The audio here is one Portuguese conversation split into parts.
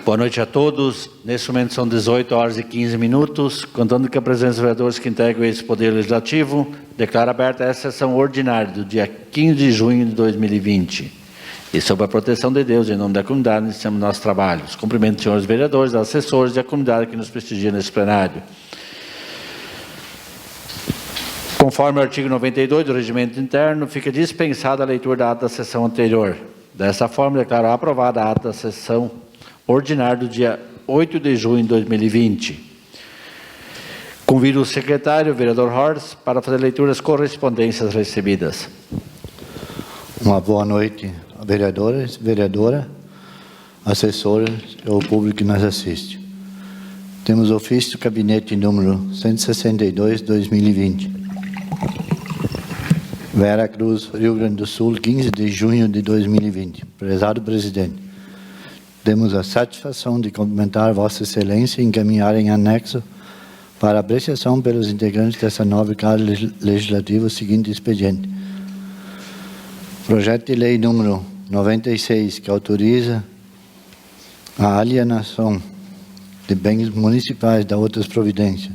Boa noite a todos. Neste momento são 18 horas e 15 minutos. Contando com a presença dos vereadores que integram esse Poder Legislativo, declaro aberta essa sessão ordinária do dia 15 de junho de 2020. E sob a proteção de Deus, em nome da comunidade, iniciamos nossos trabalhos. Cumprimento os senhores vereadores, assessores e a comunidade que nos prestigia nesse plenário. Conforme o artigo 92 do Regimento Interno, fica dispensada a leitura da ata da sessão anterior. Dessa forma, declaro aprovada a ata da sessão ordinária do dia 8 de junho de 2020. Convido o secretário, o vereador Horst, para fazer leitura das correspondências recebidas. Uma boa noite a vereadores, vereadora, assessores e ao público que nos assiste. Temos ofício do gabinete número 162/2020. Vera Cruz, Rio Grande do Sul, 15 de junho de 2020. Prezado presidente, temos a satisfação de cumprimentar Vossa Excelência e encaminhar em anexo para apreciação pelos integrantes dessa nova Casa Legislativa o seguinte expediente. Projeto de Lei número 96, que autoriza a alienação de bens municipais da outras providências,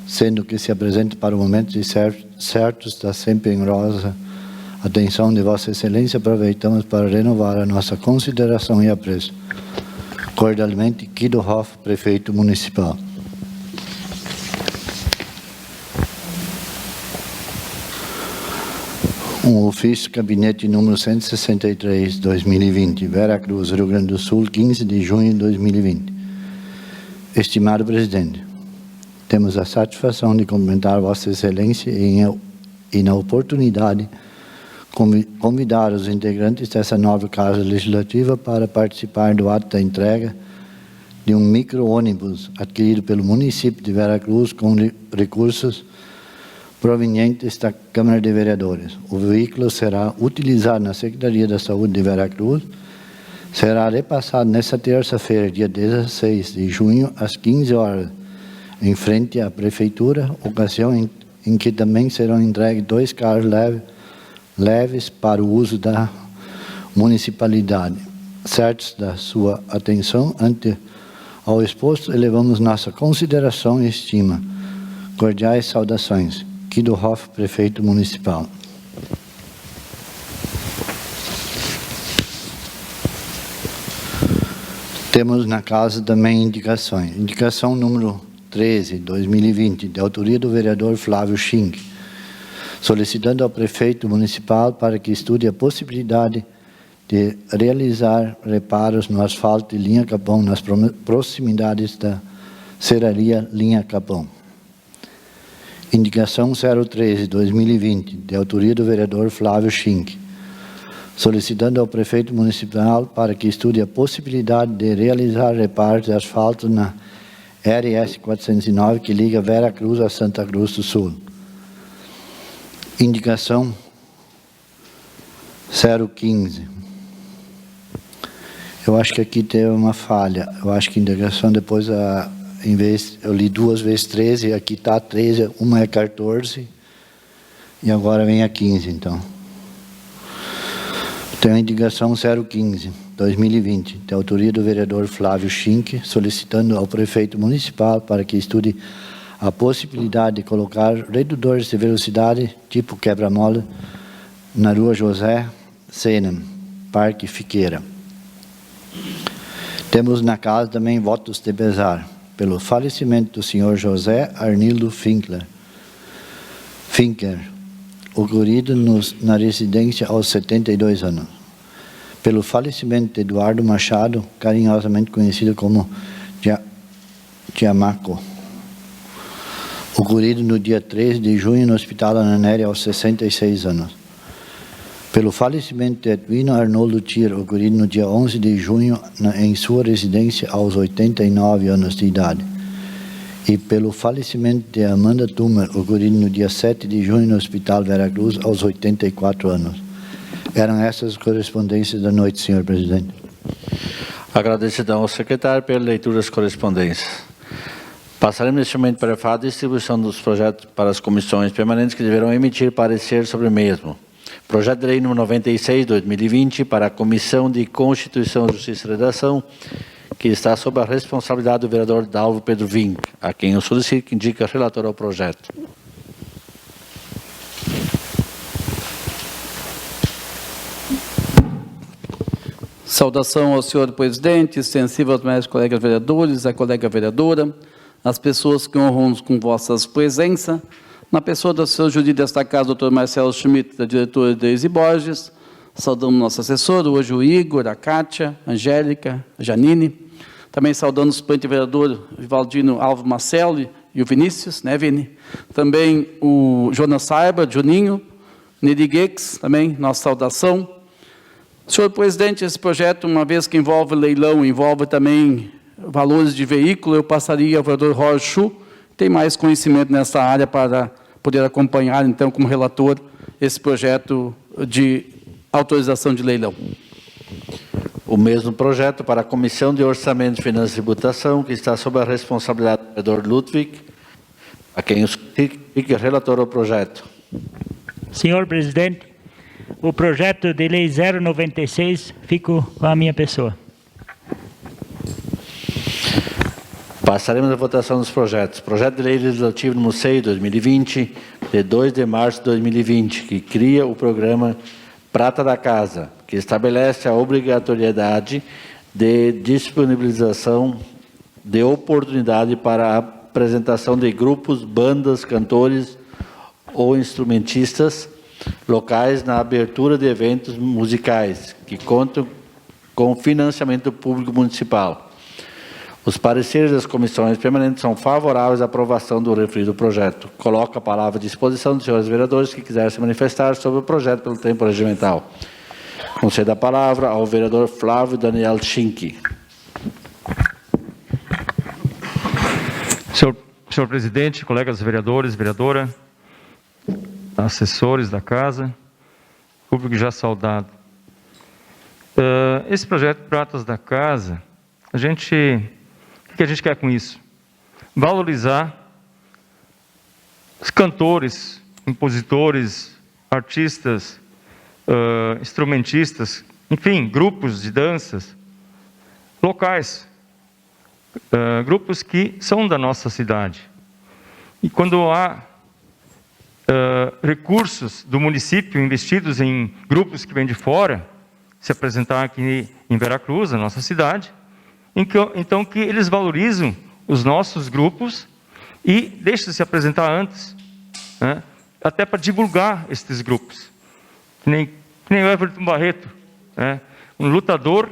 sendo que se apresenta para o momento de certos está sempre em rosa atenção de Vossa Excelência, aproveitamos para renovar a nossa consideração e apreço. Cordialmente, Guido Hoff, Prefeito Municipal. Um ofício gabinete número 163/2020, Vera Cruz, Rio Grande do Sul, 15 de junho de 2020. Estimado presidente, temos a satisfação de cumprimentar Vossa Excelência e na oportunidade convidar os integrantes dessa nova Casa Legislativa para participar do ato da entrega de um micro-ônibus adquirido pelo município de Vera Cruz com recursos provenientes da Câmara de Vereadores. O veículo será utilizado na Secretaria da Saúde de Vera Cruz, será repassado nesta terça-feira, dia 16 de junho, às 15 horas, em frente à Prefeitura, ocasião em que também serão entregues 2 carros leves para o uso da municipalidade. Certos da sua atenção, ante ao exposto, elevamos nossa consideração e estima. Cordiais saudações. Guido Hoff, Prefeito Municipal. Temos na casa também indicações. Indicação número 13/2020, de autoria do vereador Flávio Schink, solicitando ao prefeito municipal para que estude a possibilidade de realizar reparos no asfalto de linha Capão nas proximidades da serraria linha Capão. Indicação 013/2020, de autoria do vereador Flávio Schink, solicitando ao prefeito municipal para que estude a possibilidade de realizar reparos de asfalto na RS 409, que liga Vera Cruz a Santa Cruz do Sul. Indicação 015. Eu acho que aqui teve uma falha. Eu acho que a indicação depois, em vez, eu li 2 vezes 13, aqui está 13, uma é 14, e agora vem a 15, então. Tem a indicação 015/2020, de autoria do vereador Flávio Schink, solicitando ao prefeito municipal para que estude a possibilidade de colocar redutores de velocidade tipo quebra-mola na rua José Senem, Parque Fiqueira. Temos na casa também votos de pesar pelo falecimento do senhor José Arnildo Finker, ocorrido na residência aos 72 anos. Pelo falecimento de Eduardo Machado, carinhosamente conhecido como Tiamaco, ocorrido no dia 13 de junho no Hospital Ananéria aos 66 anos. Pelo falecimento de Edwino Arnoldo Tier, ocorrido no dia 11 de junho em sua residência aos 89 anos de idade. E pelo falecimento de Amanda Tumer, ocorrido no dia 7 de junho no Hospital Vera Cruz aos 84 anos. Eram essas as correspondências da noite, senhor presidente. Agradecidão ao secretário pela leitura das correspondências. Passaremos neste momento para a fala de distribuição dos projetos para as comissões permanentes que deverão emitir parecer sobre o mesmo. Projeto de Lei número 96/2020 para a Comissão de Constituição, Justiça e Redação, que está sob a responsabilidade do vereador Dalvo Pedro Vinck, a quem eu solicito que indique a relatora ao projeto. Saudação ao senhor presidente, extensiva aos meus colegas vereadores, à colega vereadora, as pessoas que honram-nos com vossas presença, na pessoa do senhor juiz desta casa, doutor Marcelo Schmidt, da diretora Deise Borges, saudamos nosso assessor, hoje o Igor, a Kátia, a Angélica, a Janine, também saudando o suplente vereador Vivaldino Alvo Marcelo e o Vinícius, né, Vini? Também o Jonas Saiba, Juninho, Neri Guex, também nossa saudação. Senhor presidente, esse projeto, uma vez que envolve leilão, envolve também valores de veículo, eu passaria ao vereador Jorge Chu, que tem mais conhecimento nessa área para poder acompanhar, então, como relator, esse projeto de autorização de leilão. O mesmo projeto para a Comissão de Orçamento, Finanças e Tributação, que está sob a responsabilidade do vereador Ludwig, a quem eu fique relator ao projeto. Senhor presidente, o projeto de lei 096 fica com a minha pessoa. Passaremos à votação dos projetos. Projeto de Lei Legislativo número 6/2020, de 2 de março de 2020, que cria o programa Prata da Casa, que estabelece a obrigatoriedade de disponibilização de oportunidade para a apresentação de grupos, bandas, cantores ou instrumentistas locais na abertura de eventos musicais que contam com financiamento público municipal. Os pareceres das comissões permanentes são favoráveis à aprovação do referido projeto. Coloco a palavra à disposição dos senhores vereadores que quiserem se manifestar sobre o projeto pelo tempo regimental. Concedo a palavra ao vereador Flávio Daniel Schinck. Senhor presidente, colegas vereadores, vereadora, assessores da casa, público já saudado. Esse projeto Pratas da Casa, o que a gente quer com isso? Valorizar os cantores, compositores, artistas, instrumentistas, enfim, grupos de danças locais, grupos que são da nossa cidade. E quando há recursos do município investidos em grupos que vêm de fora, se apresentar aqui em Veracruz, a nossa cidade, então que eles valorizam os nossos grupos e deixam se apresentar antes, né? Até para divulgar estes grupos. Que nem o Everton Barreto, né? Um lutador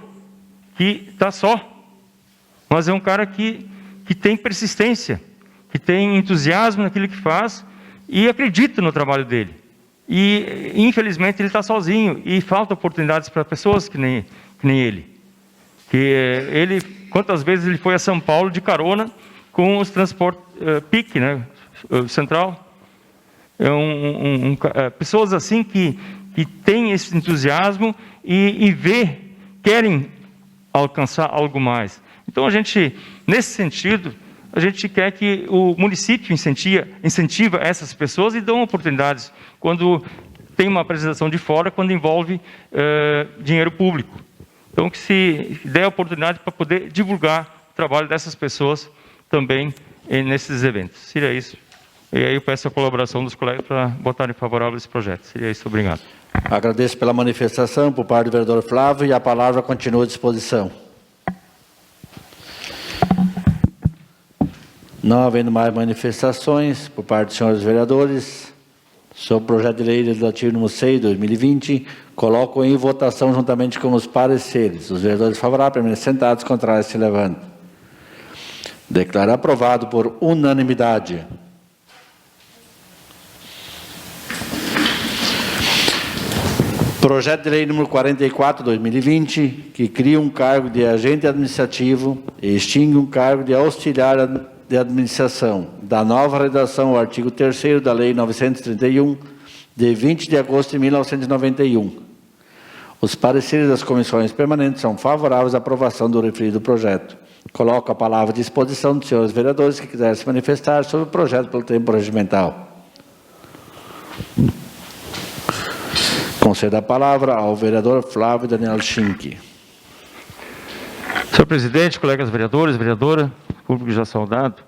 que está só, mas é um cara que tem persistência, que tem entusiasmo naquilo que faz e acredita no trabalho dele. E, infelizmente, ele está sozinho e falta oportunidades para pessoas que nem ele. Quantas vezes ele foi a São Paulo de carona com os transportes PIC, né, Central. Pessoas assim que têm esse entusiasmo e querem alcançar algo mais. Então, nesse sentido, a gente quer que o município incentiva essas pessoas e dão oportunidades quando tem uma apresentação de fora, quando envolve dinheiro público. Então, que se dê a oportunidade para poder divulgar o trabalho dessas pessoas também nesses eventos. Seria isso. E aí eu peço a colaboração dos colegas para votarem favorável a esse projeto. Seria isso. Obrigado. Agradeço pela manifestação por parte do vereador Flávio e a palavra continua à disposição. Não havendo mais manifestações por parte dos senhores vereadores, sobre o projeto de lei legislativo número 6/2020, coloco em votação juntamente com os pareceres. Os vereadores favoráveis permanecem sentados, contrários se levantam. Declaro aprovado por unanimidade. Projeto de lei número 44/2020, que cria um cargo de agente administrativo e extingue um cargo de auxiliar de administração, da nova redação ao artigo 3º da Lei 931, de 20 de agosto de 1991. Os pareceres das comissões permanentes são favoráveis à aprovação do referido projeto. Coloco a palavra à disposição dos senhores vereadores que quiserem se manifestar sobre o projeto pelo tempo regimental. Concedo a palavra ao vereador Flávio Daniel Schinck. Senhor presidente, colegas vereadores, vereadora, público já saudado,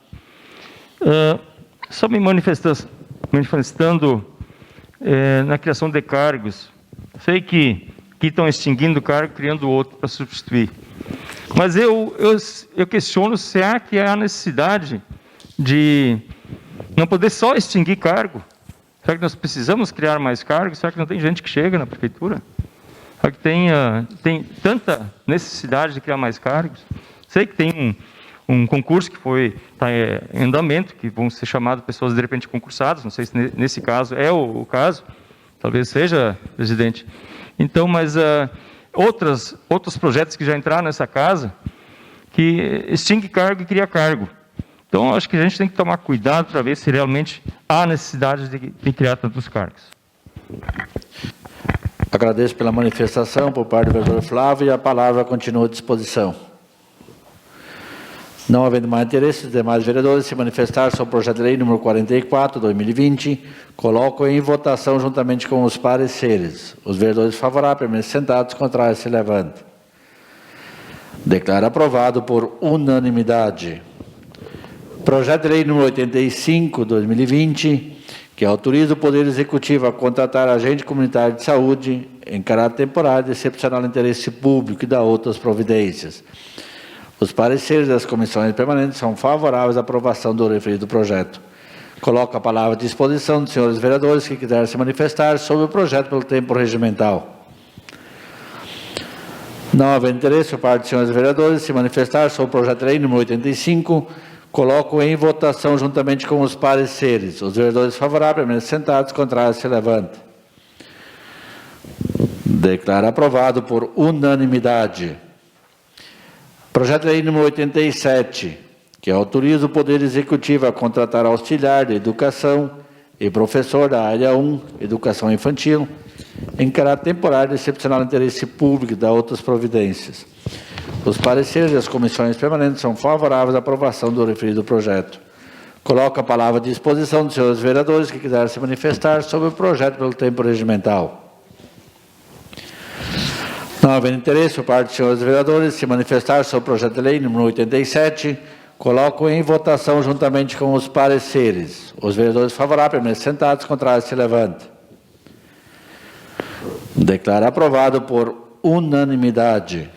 só me manifestando na criação de cargos. Sei que estão extinguindo o cargo, criando outro para substituir. Mas eu questiono se há necessidade de não poder só extinguir cargo. Será que nós precisamos criar mais cargos? Será que não tem gente que chega na prefeitura? Será que tem tanta necessidade de criar mais cargos? Sei que tem um concurso que está em andamento, que vão ser chamadas pessoas de repente concursadas, não sei se nesse caso é o caso, talvez seja, presidente. Então, mas outros projetos que já entraram nessa casa, que extingue cargo e cria cargo. Então, acho que a gente tem que tomar cuidado para ver se realmente há necessidade de criar tantos cargos. Agradeço pela manifestação por parte do vereador Flávio e a palavra continua à disposição. Não havendo mais interesse dos demais vereadores se manifestar sobre o projeto de lei número 44, 2020, coloco em votação juntamente com os pareceres. Os vereadores favoráveis permanecem sentados, contrários se levantam. Declaro aprovado por unanimidade. Projeto de lei número 85, 2020, que autoriza o Poder Executivo a contratar agente comunitário de saúde em caráter temporário de excepcional interesse público e da outras providências. Os pareceres das comissões permanentes são favoráveis à aprovação do referido projeto. Coloco a palavra à disposição dos senhores vereadores que quiserem se manifestar sobre o projeto pelo tempo regimental. Não havendo interesse por parte dos senhores vereadores se manifestar sobre o projeto de lei número 85, coloco em votação juntamente com os pareceres. Os vereadores favoráveis permanecem sentados, contrários se levantam. Declaro aprovado por unanimidade. Projeto de lei número 87, que autoriza o Poder Executivo a contratar auxiliar de educação e professor da área 1, educação infantil, em caráter temporário de excepcional interesse público e da outras providências. Os pareceres das comissões permanentes são favoráveis à aprovação do referido projeto. Coloco a palavra à disposição dos senhores vereadores que quiserem se manifestar sobre o projeto pelo tempo regimental. Não havendo interesse por parte dos senhores vereadores se manifestar sobre o projeto de lei número 87, coloco em votação juntamente com os pareceres. Os vereadores favoráveis permanecem sentados, contrários se levantam. Declaro aprovado por unanimidade.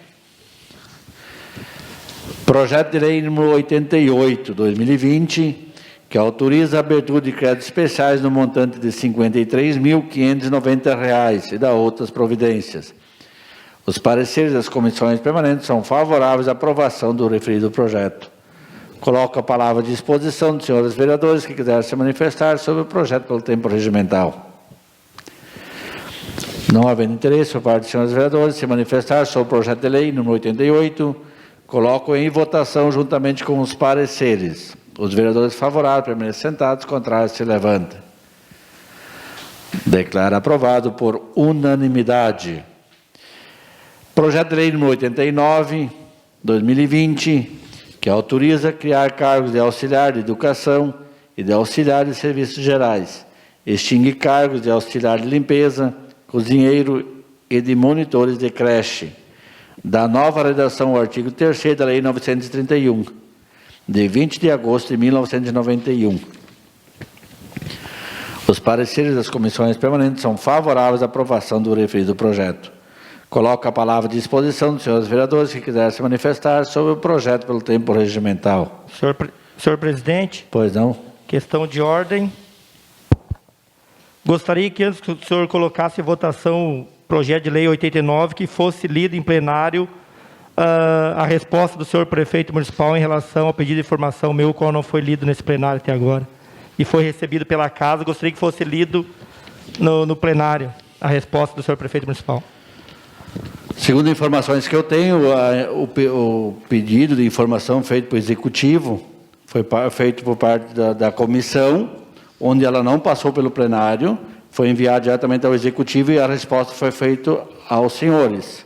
Projeto de lei número 88, 2020, que autoriza a abertura de créditos especiais no montante de R$ 53.590 e da outras providências. Os pareceres das comissões permanentes são favoráveis à aprovação do referido projeto. Coloco a palavra à disposição dos senhores vereadores que quiserem se manifestar sobre o projeto pelo tempo regimental. Não havendo interesse por parte dos senhores vereadores se manifestar sobre o projeto de lei número 88, coloco em votação juntamente com os pareceres. Os vereadores favoráveis permanecem sentados, contrários se levantam. Declaro aprovado por unanimidade. Projeto de lei número 89, 2020, que autoriza criar cargos de auxiliar de educação e de auxiliar de serviços gerais, extingue cargos de auxiliar de limpeza, cozinheiro e de monitores de creche, da nova redação ao artigo 3º da Lei 931, de 20 de agosto de 1991. Os pareceres das comissões permanentes são favoráveis à aprovação do referido projeto. Coloco a palavra à disposição dos senhores vereadores que quiserem se manifestar sobre o projeto pelo tempo regimental. Senhor presidente. Pois não. Questão de ordem. Gostaria que antes que o senhor colocasse em votação o projeto de lei 89, que fosse lido em plenário a resposta do senhor prefeito municipal em relação ao pedido de informação meu, qual não foi lido nesse plenário até agora, e foi recebido pela casa. Gostaria que fosse lido no plenário a resposta do senhor prefeito municipal. Segundo informações que eu tenho, o pedido de informação feito pelo Executivo foi feito por parte da comissão, onde ela não passou pelo plenário, foi enviado diretamente ao Executivo e a resposta foi feita aos senhores.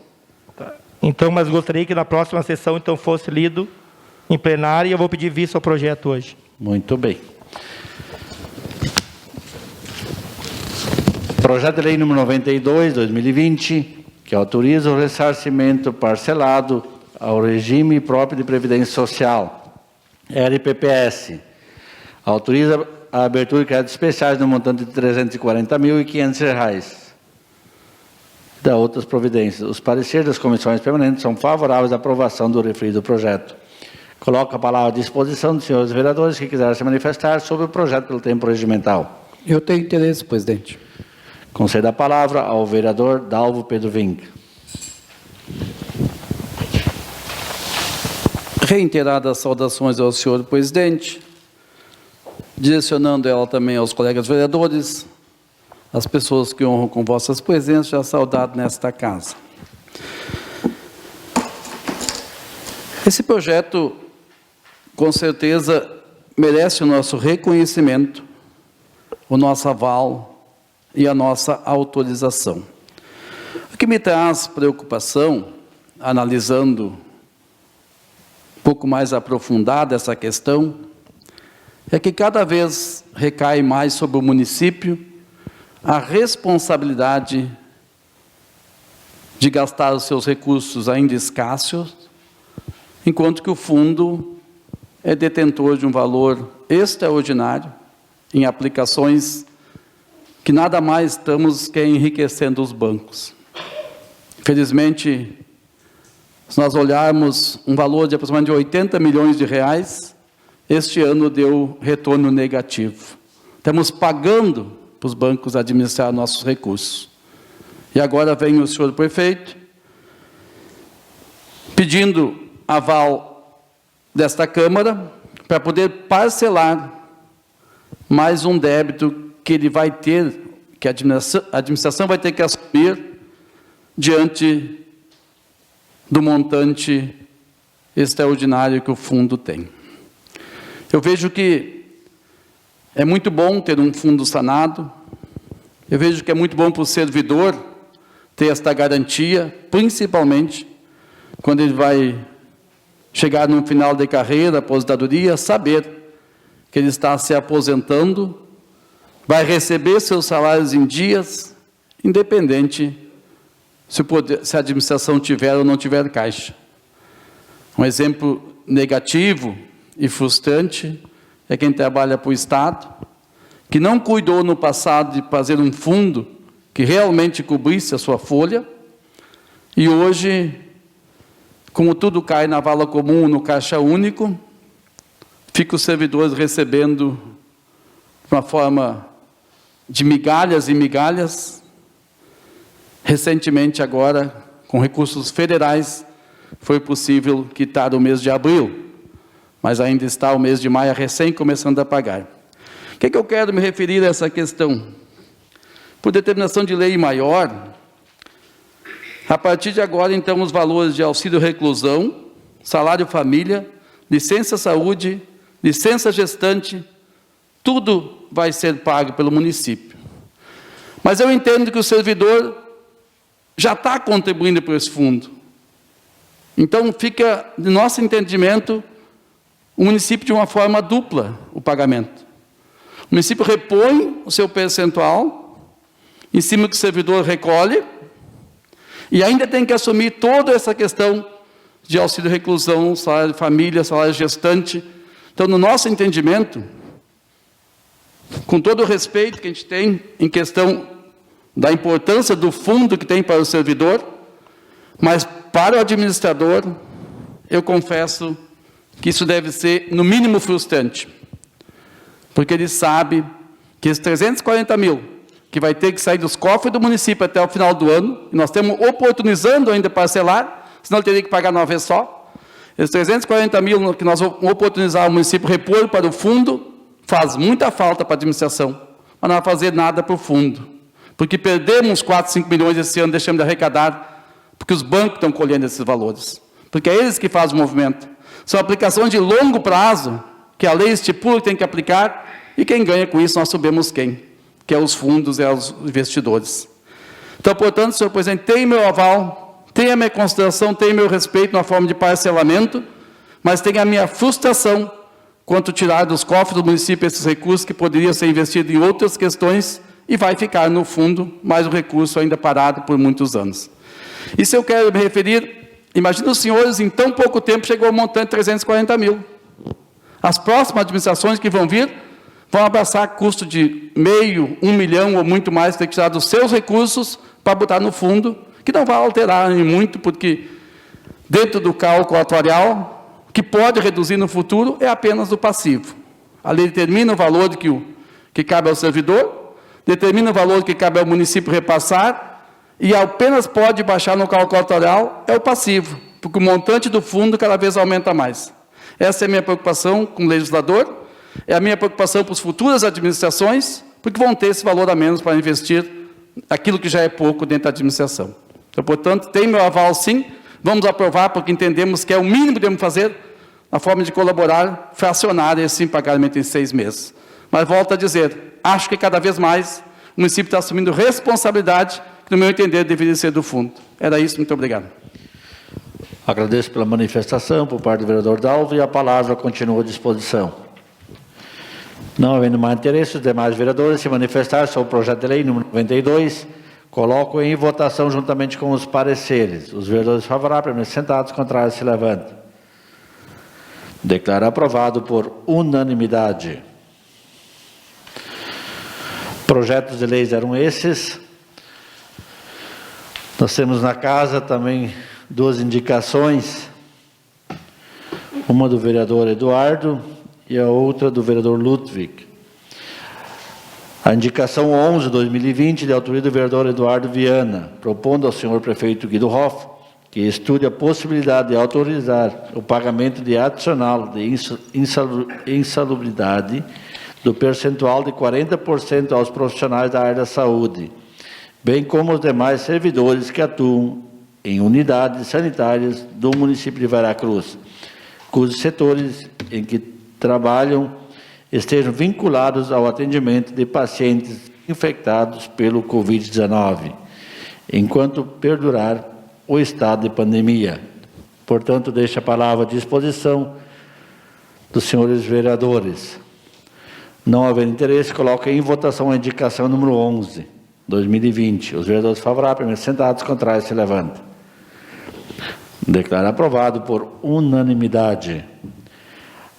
Então, mas gostaria que na próxima sessão então fosse lido em plenário e eu vou pedir vista ao projeto hoje. Muito bem. Projeto de Lei número 92, 2020, que autoriza o ressarcimento parcelado ao regime próprio de Previdência Social, RPPS. Autoriza a abertura de créditos especiais no montante de R$ 340.500. Da outras providências. Os pareceres das comissões permanentes são favoráveis à aprovação do referido projeto. Coloco a palavra à disposição dos senhores vereadores que quiserem se manifestar sobre o projeto pelo tempo regimental. Eu tenho interesse, presidente. Concedo a palavra ao vereador Dalvo Pedro Vink. Reiteradas saudações ao senhor presidente, direcionando ela também aos colegas vereadores, as pessoas que honram com vossas presenças, já saudado nesta casa. Esse projeto, com certeza, merece o nosso reconhecimento, o nosso aval e a nossa autorização. O que me traz preocupação, analisando um pouco mais aprofundada essa questão, é que cada vez recai mais sobre o município a responsabilidade de gastar os seus recursos ainda escassos, enquanto que o fundo é detentor de um valor extraordinário em aplicações que nada mais estamos que enriquecendo os bancos. Infelizmente, se nós olharmos um valor de aproximadamente 80 milhões de reais, este ano deu retorno negativo. Estamos pagando para os bancos administrar nossos recursos. E agora vem o senhor prefeito pedindo aval desta Câmara para poder parcelar mais um débito que ele vai ter, que a administração vai ter que assumir diante do montante extraordinário que o fundo tem. Eu vejo que é muito bom ter um fundo sanado, eu vejo que é muito bom para o servidor ter esta garantia, principalmente quando ele vai chegar no final de carreira, aposentadoria, saber que ele está se aposentando, vai receber seus salários em dias, independente se a administração tiver ou não tiver caixa. Um exemplo negativo e frustrante é quem trabalha para o Estado, que não cuidou no passado de fazer um fundo que realmente cobrisse a sua folha, e hoje, como tudo cai na vala comum, no caixa único, fica os servidores recebendo de uma forma de migalhas e migalhas. Recentemente, agora, com recursos federais, foi possível quitar o mês de abril, mas ainda está o mês de maio recém começando a pagar. O que eu quero me referir a essa questão? Por determinação de lei maior, a partir de agora, então, os valores de auxílio reclusão, salário família, licença saúde, licença gestante, tudo vai ser pago pelo município. Mas eu entendo que o servidor já está contribuindo para esse fundo. Então, fica, de nosso entendimento, o município de uma forma dupla o pagamento. O município repõe o seu percentual, em cima que o servidor recolhe, e ainda tem que assumir toda essa questão de auxílio reclusão, salário de família, salário gestante. Então, no nosso entendimento, com todo o respeito que a gente tem em questão da importância do fundo que tem para o servidor, mas para o administrador, eu confesso que isso deve ser, no mínimo, frustrante. Porque ele sabe que esses 340 mil, que vai ter que sair dos cofres do município até o final do ano, e nós estamos oportunizando ainda parcelar, senão ele teria que pagar uma vez só. Esses 340 mil que nós vamos oportunizar o município repor para o fundo, faz muita falta para a administração, mas não vai fazer nada para o fundo. Porque perdemos 4, 5 milhões esse ano, deixamos de arrecadar, porque os bancos estão colhendo esses valores. Porque é eles que fazem o movimento. São aplicações de longo prazo, que a lei estipula que tem que aplicar, e quem ganha com isso, nós sabemos quem. que é os fundos e aos investidores. Então, portanto, senhor presidente, tem meu aval, tem a minha consideração, tem meu respeito na forma de parcelamento, mas tem a minha frustração quanto tirar dos cofres do município esses recursos que poderiam ser investidos em outras questões e vai ficar no fundo mais um recurso ainda parado por muitos anos. E se eu quero me referir, imagina os senhores, em tão pouco tempo chegou ao montante de 340 mil. As próximas administrações que vão vir vão abraçar custo de meio, 1 milhão ou muito mais, ter que tirar dos seus recursos para botar no fundo, que não vai alterar muito, porque dentro do cálculo atuarial, que pode reduzir no futuro, é apenas o passivo. A lei determina o valor que cabe ao servidor, determina o valor que cabe ao município repassar, e apenas pode baixar no cálculo atuarial é o passivo, porque o montante do fundo cada vez aumenta mais. Essa é a minha preocupação com o legislador, é a minha preocupação para as futuras administrações, porque vão ter esse valor a menos para investir aquilo que já é pouco dentro da administração. Então, portanto, tem meu aval sim, vamos aprovar, porque entendemos que é o mínimo que devemos fazer, na forma de colaborar, fracionar esse pagamento em 6 meses. Mas volto a dizer, acho que cada vez mais o município está assumindo responsabilidade, que no meu entender deveria ser do fundo. Era isso, muito obrigado. Agradeço pela manifestação por parte do vereador Dalvo e a palavra continua à disposição. Não havendo mais interesse, os demais vereadores se manifestar sobre o projeto de lei número 92, coloco em votação juntamente com os pareceres. Os vereadores favoráveis, permaneçam sentados, contrários se levantem. Declaro aprovado por unanimidade. Projetos de leis eram esses. Nós temos na casa também 2 indicações, uma do vereador Eduardo e a outra do vereador Ludwig. A indicação 11/2020, de autoria do vereador Eduardo Viana, propondo ao senhor prefeito Guido Hoff que estude a possibilidade de autorizar o pagamento de adicional de insalubridade do percentual de 40% aos profissionais da área da saúde, bem como os demais servidores que atuam em unidades sanitárias do município de Veracruz, cujos setores em que trabalham estejam vinculados ao atendimento de pacientes infectados pelo Covid-19, enquanto perdurar o estado de pandemia. Portanto, deixo a palavra à disposição dos senhores vereadores. Não havendo interesse, coloco em votação a indicação número 11/2020. Os vereadores favoráveis, permaneçam sentados, contrários se levantem. Declaro aprovado por unanimidade.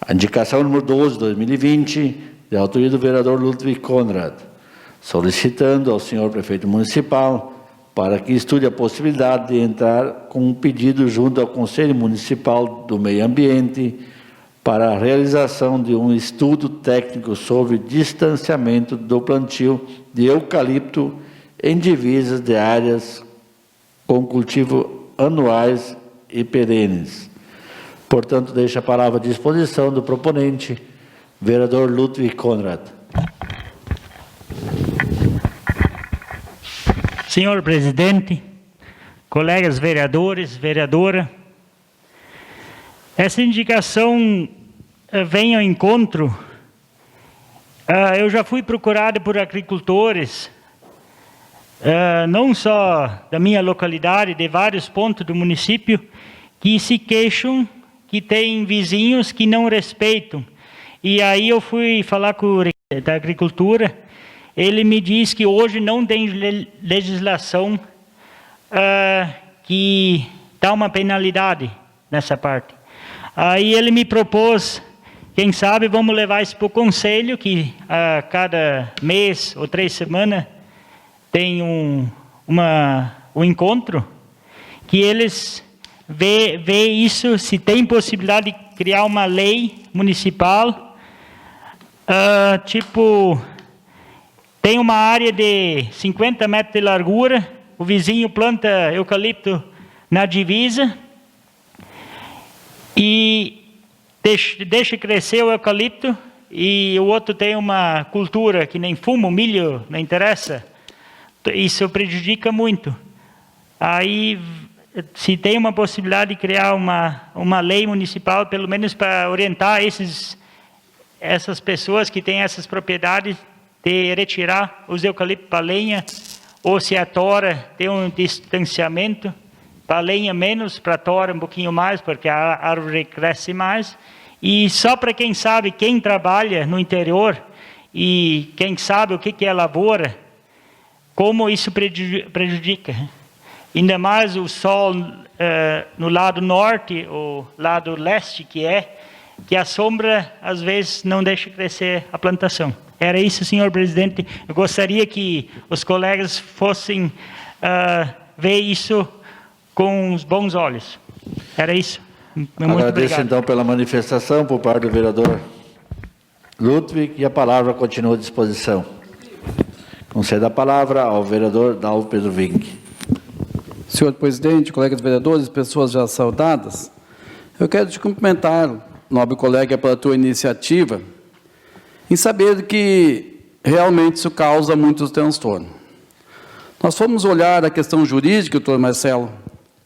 A indicação número 12/2020, de autoria do vereador Ludwig Conrad, solicitando ao senhor prefeito municipal para que estude a possibilidade de entrar com um pedido junto ao Conselho Municipal do Meio Ambiente para a realização de um estudo técnico sobre distanciamento do plantio de eucalipto em divisas de áreas com cultivo anuais e perenes. Portanto, deixo a palavra à disposição do proponente, vereador Ludwig Conrad. Senhor presidente, colegas vereadores, vereadora, essa indicação vem ao encontro. Eu já fui procurado por agricultores, não só da minha localidade, de vários pontos do município, que se queixam que tem vizinhos que não respeitam. E aí eu fui falar com o da agricultura, ele me diz que hoje não tem legislação que dá uma penalidade nessa parte. Aí ele me propôs, quem sabe vamos levar isso para o conselho, que a cada mês ou 3 semanas tem um encontro, que eles vê isso, se tem possibilidade de criar uma lei municipal, tem uma área de 50 metros de largura, o vizinho planta eucalipto na divisa e deixa crescer o eucalipto, e o outro tem uma cultura que nem fumo, milho, não interessa. Isso prejudica muito. Aí, se tem uma possibilidade de criar uma lei municipal, pelo menos para orientar essas pessoas que têm essas propriedades, de retirar os eucaliptos para lenha, ou se a tora tem um distanciamento, para lenha menos, para a tora um pouquinho mais, porque a árvore cresce mais. E só para quem sabe, quem trabalha no interior e quem sabe o que é lavoura, como isso prejudica. Ainda mais o sol no lado norte ou lado leste, que a sombra às vezes não deixa crescer a plantação. Era isso, senhor presidente. Eu gostaria que os colegas fossem ver isso com os bons olhos. Era isso. Muito Agradeço obrigado. então pela manifestação por parte do vereador Ludwig e a palavra continua à disposição. Concedo a palavra ao vereador Dalvo Pedro Vink. Senhor presidente, colegas vereadores, pessoas já saudadas, eu quero te cumprimentar, nobre colega, pela tua iniciativa, em saber que realmente isso causa muitos transtornos. Nós fomos olhar a questão jurídica, doutor Marcelo,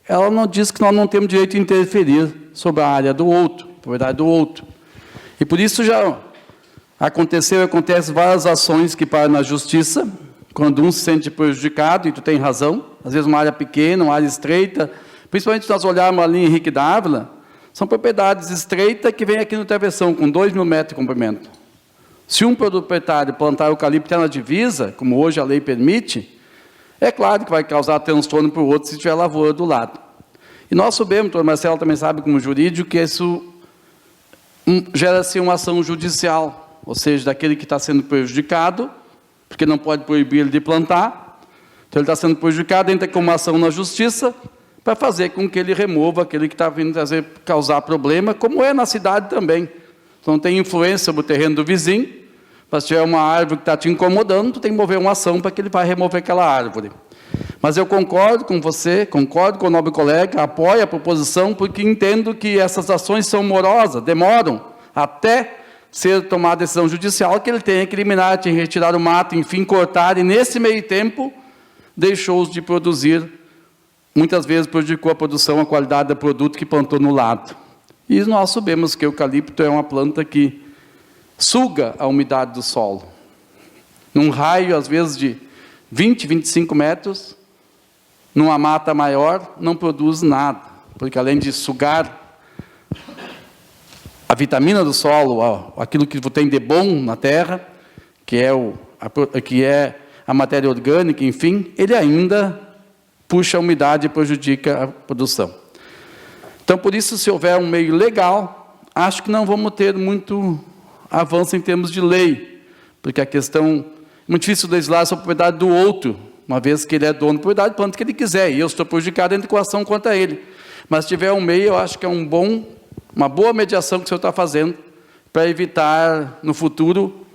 ela não diz que nós não temos direito de interferir sobre a área do outro, propriedade do outro. E por isso já acontecem várias ações que param na justiça, quando um se sente prejudicado, e tu tem razão, às vezes uma área pequena, uma área estreita, principalmente se nós olharmos ali em Henrique Dávila, são propriedades estreitas que vêm aqui no travessão, com 2.000 metros de comprimento. Se um proprietário plantar eucalipto na divisa, como hoje a lei permite, é claro que vai causar transtorno para o outro se tiver lavoura do lado. E nós sabemos, doutor Marcelo também sabe como jurídico, que isso gera-se uma ação judicial, ou seja, daquele que está sendo prejudicado, porque não pode proibir ele de plantar, então ele está sendo prejudicado, entra com uma ação na justiça para fazer com que ele remova aquele que está vindo causar problema, como é na cidade também. Então tem influência sobre o terreno do vizinho, mas se tiver uma árvore que está te incomodando, tu tem que mover uma ação para que ele vai remover aquela árvore. Mas eu concordo com você, concordo com o nobre colega, apoio a proposição, porque entendo que essas ações são morosas, demoram até ser tomada a decisão judicial, que ele tenha que eliminar, tem que retirar o mato, enfim, cortar, e nesse meio tempo deixou-os de produzir, muitas vezes prejudicou a produção, a qualidade do produto que plantou no lado. E nós sabemos que o eucalipto é uma planta que suga a umidade do solo. Num raio, às vezes, de 20, 25 metros, numa mata maior, não produz nada, porque além de sugar a vitamina do solo, aquilo que tem de bom na terra, que é a matéria orgânica, enfim, ele ainda puxa a umidade e prejudica a produção. Então, por isso, se houver um meio legal, acho que não vamos ter muito avanço em termos de lei, porque a questão, é muito difícil legislar sobre a propriedade do outro, uma vez que ele é dono da propriedade, planta o que ele quiser, e eu estou prejudicado dentro da ação contra ele. Mas se tiver um meio, eu acho que é uma boa mediação que o senhor está fazendo, para evitar, no futuro,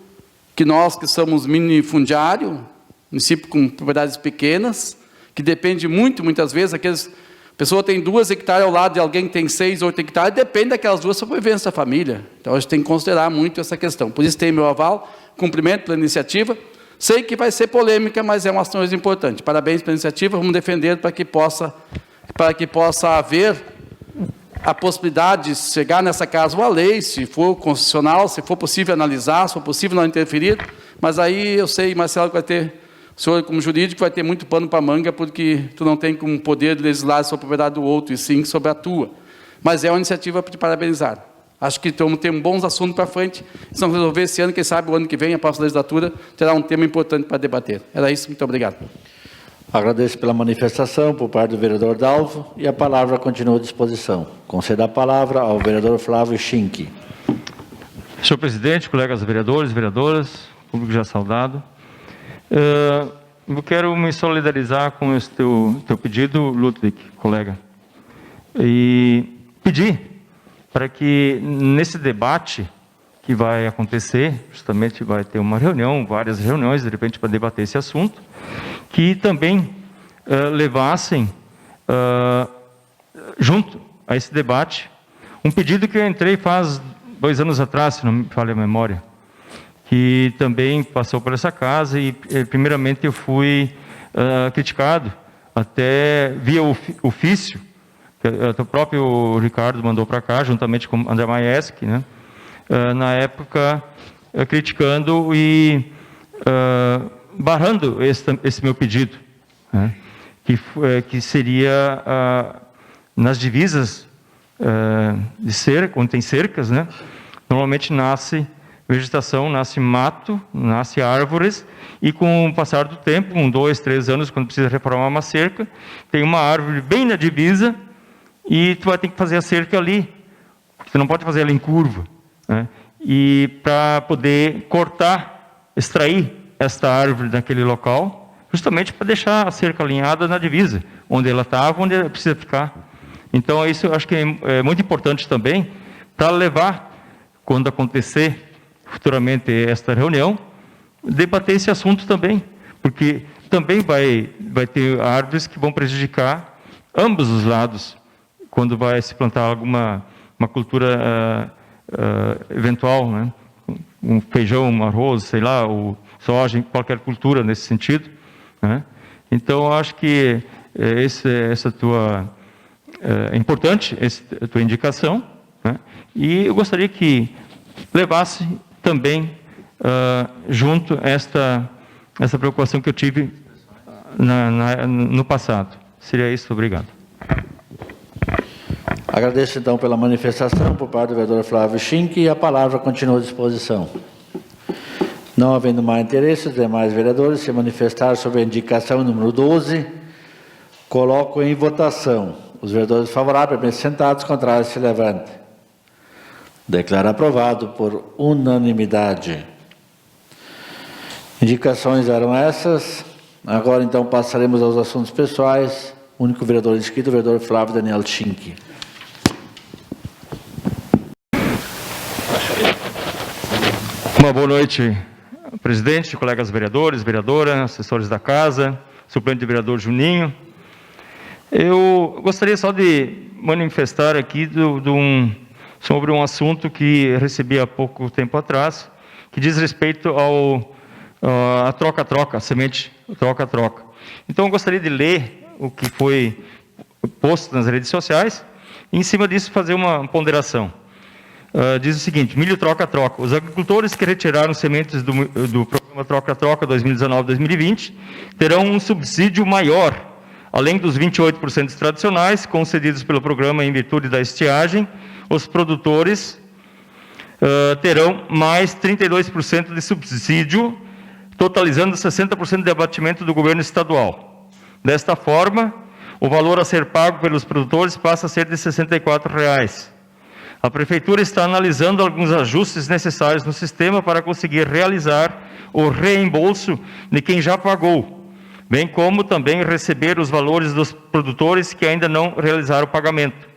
que nós que somos minifundiário, município com propriedades pequenas, que depende muitas vezes, a pessoa tem 2 hectares ao lado de alguém que tem 6, 8 hectares, depende daquelas 2 sobrevivências da família. Então, a gente tem que considerar muito essa questão. Por isso, tem meu aval, cumprimento pela iniciativa. Sei que vai ser polêmica, mas é uma ação importante. Parabéns pela iniciativa, vamos defender para que possa haver a possibilidade de chegar nessa casa uma lei, se for constitucional, se for possível analisar, se for possível não interferir, mas aí eu sei, Marcelo, que vai ter, o senhor como jurídico vai ter muito pano para manga, porque tu não tem como poder legislar sobre a propriedade do outro, e sim sobre a tua. Mas é uma iniciativa para te parabenizar. Acho que vamos ter bons assuntos para frente, se não resolver esse ano, quem sabe o ano que vem, a próxima legislatura, terá um tema importante para debater. Era isso, muito obrigado. Agradeço pela manifestação por parte do vereador Dalvo e a palavra continua à disposição. Concedo a palavra ao vereador Flávio Schinck. Senhor presidente, colegas vereadores, vereadoras, público já saudado, eu quero me solidarizar com esse teu pedido, Ludwig, colega, e pedir para que nesse debate que vai acontecer, justamente vai ter uma reunião, várias reuniões, de repente, para debater esse assunto, que também levassem, junto a esse debate, um pedido que eu entrei faz 2 anos atrás, se não me falha a memória, que também passou por essa casa e, primeiramente, eu fui criticado, até via ofício, que o próprio Ricardo mandou para cá, juntamente com André Maieski, né? Na época, criticando e barrando esse meu pedido, né? Que seria nas divisas de cerca, onde tem cercas, né? Normalmente nasce vegetação, nasce mato, nasce árvores, e com o passar do tempo, com 2, 3 anos, quando precisa reformar uma cerca, tem uma árvore bem na divisa, e tu vai ter que fazer a cerca ali. Você não pode fazer ela em curva, né? E para poder cortar, extrair esta árvore daquele local, justamente para deixar a cerca alinhada na divisa, onde ela estava, onde ela precisa ficar. Então, isso eu acho que é muito importante também, para levar, quando acontecer futuramente esta reunião, debater esse assunto também, porque também vai ter árvores que vão prejudicar ambos os lados, quando vai se plantar alguma cultura eventual, né? Um feijão, um arroz, sei lá, ou soja, qualquer cultura nesse sentido, né? Então, eu acho que essa tua é importante, a tua indicação, né? E eu gostaria que levasse também junto essa preocupação que eu tive no passado. Seria isso, obrigado. Agradeço, então, pela manifestação por parte do vereador Flávio Schinck, e a palavra continua à disposição. Não havendo mais interesse, os demais vereadores se manifestaram sobre a indicação número 12, coloco em votação. Os vereadores favoráveis, permaneçam sentados, contrários, se levantem. Declaro aprovado por unanimidade. Indicações eram essas. Agora, então, passaremos aos assuntos pessoais. O único vereador inscrito, o vereador Flávio Daniel Schinck. Uma boa noite, presidente, colegas vereadores, vereadora, assessores da casa, suplente de vereador Juninho. Eu gostaria só de manifestar aqui sobre um assunto que recebi há pouco tempo atrás, que diz respeito a troca-troca, a semente troca-troca. Então, eu gostaria de ler o que foi posto nas redes sociais e, em cima disso, fazer uma ponderação. Diz o seguinte: milho troca-troca. Os agricultores que retiraram sementes do programa troca-troca 2019-2020 terão um subsídio maior, além dos 28% tradicionais concedidos pelo programa em virtude da estiagem. Os produtores terão mais 32% de subsídio, totalizando 60% de abatimento do governo estadual. Desta forma, o valor a ser pago pelos produtores passa a ser de R$ 64. A Prefeitura está analisando alguns ajustes necessários no sistema para conseguir realizar o reembolso de quem já pagou, bem como também receber os valores dos produtores que ainda não realizaram o pagamento.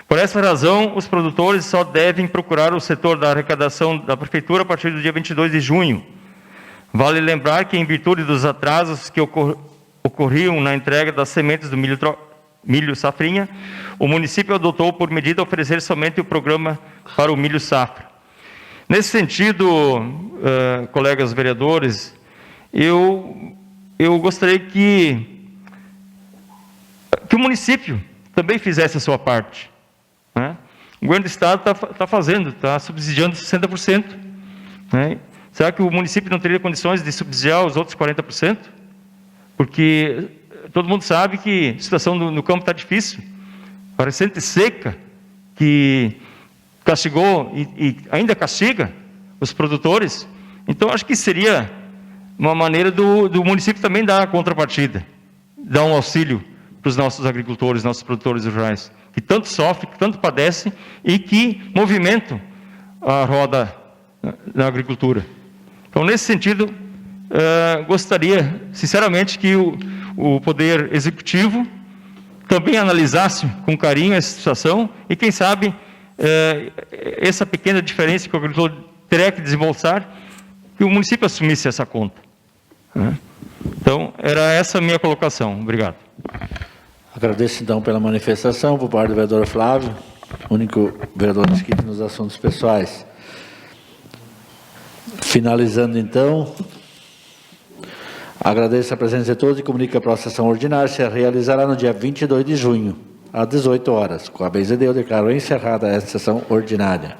Por essa razão, os produtores só devem procurar o setor da arrecadação da Prefeitura a partir do dia 22 de junho. Vale lembrar que, em virtude dos atrasos que ocorriam na entrega das sementes do milho safrinha, o município adotou por medida oferecer somente o programa para o milho safra. Nesse sentido, colegas vereadores, eu gostaria que o município também fizesse a sua parte, né? O governo do Estado está fazendo, está subsidiando 60%. Né? Será que o município não teria condições de subsidiar os outros 40%? Porque todo mundo sabe que a situação no campo está difícil. A recente seca que castigou e ainda castiga os produtores. Então, acho que seria uma maneira do município também dar a contrapartida, dar um auxílio para os nossos agricultores, nossos produtores rurais, que tanto sofrem, que tanto padecem e que movimentam a roda na agricultura. Então, nesse sentido, gostaria, sinceramente, que o Poder Executivo também analisasse com carinho essa situação e, quem sabe, essa pequena diferença que o agricultor terá que desembolsar, que o município assumisse essa conta. Né? Então, era essa a minha colocação. Obrigado. Agradeço, então, pela manifestação por parte do vereador Flávio, único vereador inscrito nos assuntos pessoais. Finalizando, então, agradeço a presença de todos e comunico que a próxima sessão ordinária se realizará no dia 22 de junho, às 18 horas. Com a bênção de Deus, declaro encerrada esta sessão ordinária.